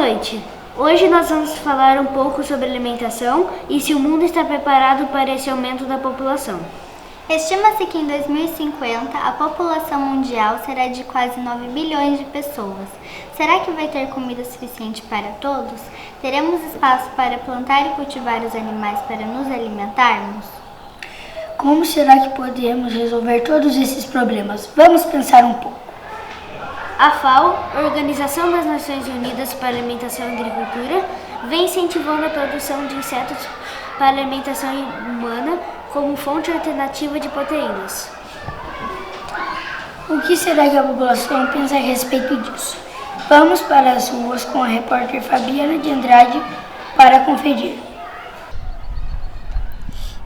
noite! Hoje nós vamos falar um pouco sobre alimentação e se o mundo está preparado para esse aumento da população. Estima-se que em 2050 a população mundial será de quase 9 bilhões de pessoas. Será que vai ter comida suficiente para todos? Teremos espaço para plantar e cultivar os animais para nos alimentarmos? Como será que podemos resolver todos esses problemas? Vamos pensar um pouco. A FAO, Organização das Nações Unidas para Alimentação e Agricultura, vem incentivando a produção de insetos para alimentação humana como fonte alternativa de proteínas. O que será que a população pensa a respeito disso? Vamos para as ruas com a repórter Fabiana de Andrade para conferir.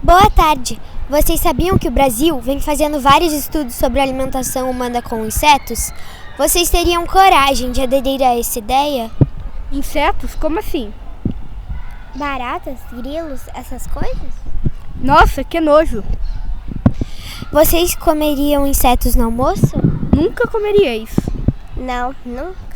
Boa tarde! Vocês sabiam que o Brasil vem fazendo vários estudos sobre a alimentação humana com insetos? Vocês teriam coragem de aderir a essa ideia? Insetos? Como assim? Baratas, grilos, essas coisas? Nossa, que nojo! Vocês comeriam insetos no almoço? Nunca comeria isso. Não, nunca.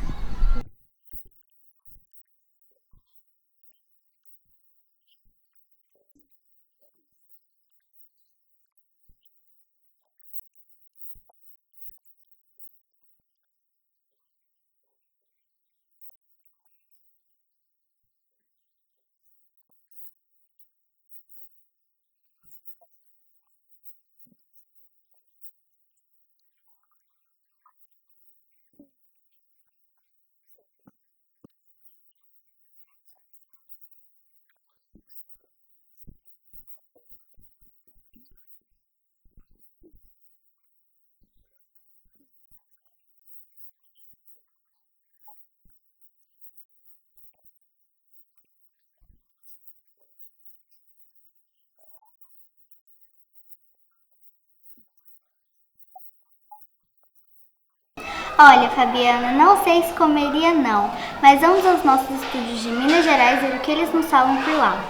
Olha, Fabiana, não sei se comeria não, mas vamos aos nossos estúdios de Minas Gerais ver o que eles nos falam por lá.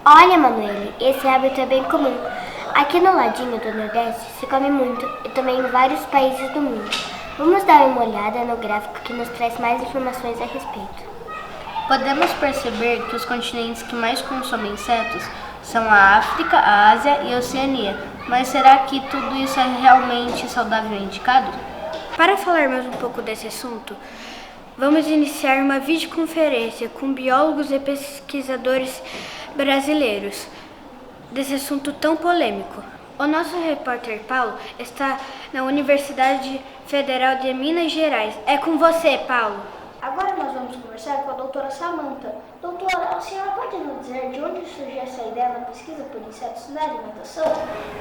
Olha, Manoeli, esse hábito é bem comum. Aqui no ladinho do Nordeste se come muito e também em vários países do mundo. Vamos dar uma olhada no gráfico que nos traz mais informações a respeito. Podemos perceber que os continentes que mais consomem insetos são a África, a Ásia e a Oceania. Mas será que tudo isso é realmente saudável e indicado? Para falar mais um pouco desse assunto, vamos iniciar uma videoconferência com biólogos e pesquisadores brasileiros desse assunto tão polêmico. O nosso repórter Paulo está na Universidade Federal de Minas Gerais. É com você, Paulo. Agora nós vamos conversar com a doutora Samantha. Doutora, a senhora pode nos dizer de onde surgiu essa ideia da pesquisa por insetos na alimentação?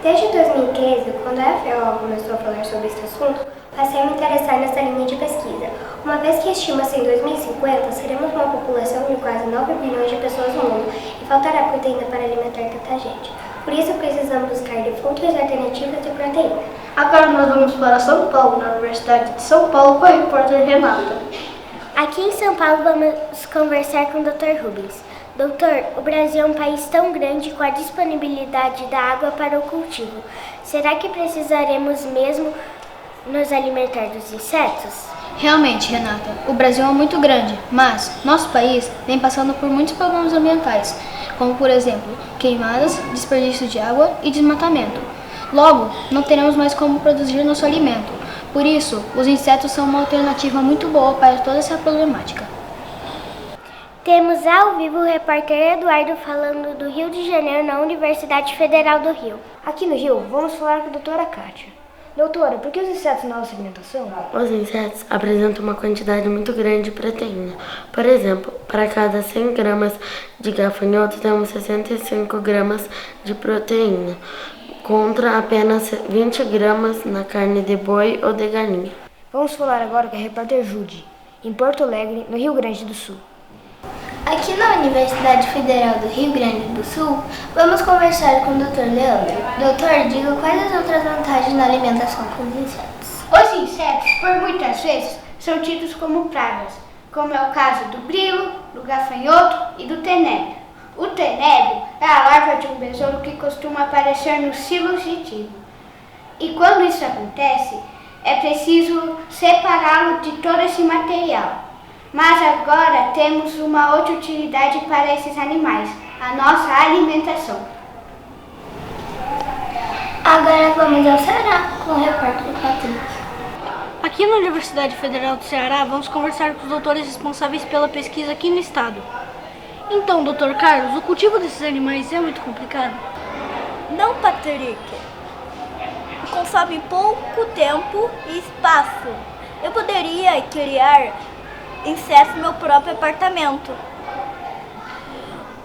Desde 2015, quando a FAO começou a falar sobre esse assunto, passei a me interessar nessa linha de pesquisa. Uma vez que estima-se em 2050, seremos uma população de quase 9 bilhões de pessoas no mundo e faltará proteína para alimentar tanta gente. Por isso precisamos buscar de fontes alternativas de proteína. Agora nós vamos para São Paulo, na Universidade de São Paulo, com a repórter Renata. Aqui em São Paulo vamos conversar com o Dr. Rubens. Doutor, o Brasil é um país tão grande com a disponibilidade da água para o cultivo. Será que precisaremos mesmo nos alimentar dos insetos? Realmente, Renata, o Brasil é muito grande, mas nosso país vem passando por muitos problemas ambientais, como por exemplo, queimadas, desperdício de água e desmatamento. Logo, não teremos mais como produzir nosso alimento. Por isso, os insetos são uma alternativa muito boa para toda essa problemática. Temos ao vivo o repórter Eduardo falando do Rio de Janeiro na Universidade Federal do Rio. Aqui no Rio, vamos falar com a doutora Kátia. Doutora, por que os insetos na nossa alimentação? Os insetos apresentam uma quantidade muito grande de proteína. Por exemplo, para cada 100 gramas de gafanhoto, temos 65 gramas de proteína, contra apenas 20 gramas na carne de boi ou de galinha. Vamos falar agora com a repórter Judy, em Porto Alegre, no Rio Grande do Sul. Aqui na Universidade Federal do Rio Grande do Sul, vamos conversar com o Dr. Leandro. Doutor, diga quais as outras vantagens na alimentação com os insetos. Os insetos, por muitas vezes, são tidos como pragas, como é o caso do grilo, do gafanhoto e do tenébrio. O tenébrio é a larva de um besouro que costuma aparecer nos silos de trigo. E quando isso acontece, é preciso separá-lo de todo esse material. Mas agora temos uma outra utilidade para esses animais, a nossa alimentação. Agora vamos ao Ceará com o repórter Patrick. Aqui na Universidade Federal do Ceará, vamos conversar com os doutores responsáveis pela pesquisa aqui no estado. Então, doutor Carlos, o cultivo desses animais é muito complicado? Não, Patrick. Consome pouco tempo e espaço. Eu poderia criar insetos no meu próprio apartamento.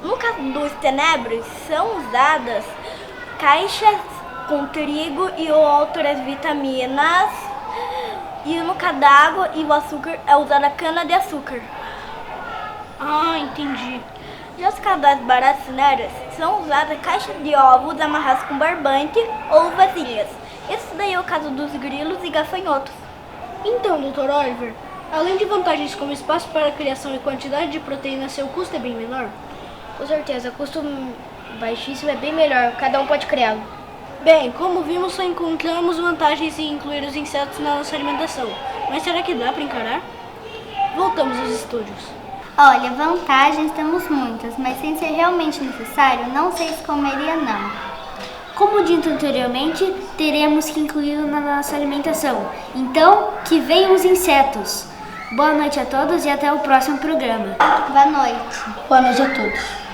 No caso dos tenebros, são usadas caixas com trigo e outras vitaminas. E no caso da água e o açúcar é usada cana-de-açúcar. Ah, entendi. Já os casos das baracineiras são usadas caixas de ovos amarradas com barbante ou vasilhas. Esse daí é o caso dos grilos e gafanhotos. Então, Dr. Oliver, além de vantagens como espaço para a criação e quantidade de proteína, seu custo é bem menor? Com certeza, custo baixíssimo é bem melhor, cada um pode criá-lo. Bem, como vimos, só encontramos vantagens em incluir os insetos na nossa alimentação. Mas será que dá para encarar? Voltamos aos estúdios. Olha, vantagens temos muitas, mas sem ser realmente necessário, não sei se comeria não. Como dito anteriormente, teremos que incluí-lo na nossa alimentação. Então, que venham os insetos! Boa noite a todos e até o próximo programa. Boa noite. Boa noite a todos.